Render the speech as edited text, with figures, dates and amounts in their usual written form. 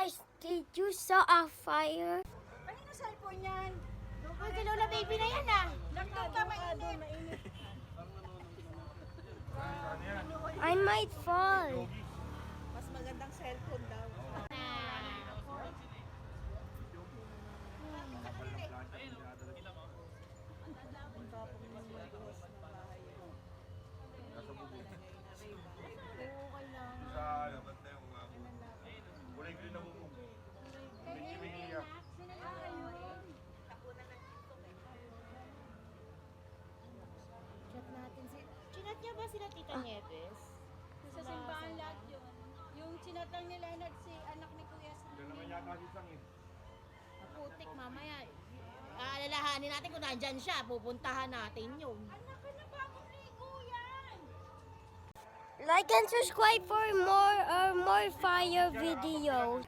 Guys, did you saw a fire? Kanino cellphone yan? Ay, galaw na baby na yan ah. Laptop ka, mainit. I might fall. Mas magandang cellphone daw. Kulay green na bubong. Medyo Chat natin si... Chinat niya ba sila Tita Nieves? Sa simbahan lahat yun. Yung chinatang ni Leonard si anak ni Kuya Sam. Yan naman yata si Sang eh. Putik mamaya. Aalalahanin natin kung nandyan siya. Pupuntahan natin yun. Anak ka na bagong ligo yan! Like and subscribe for more fire videos.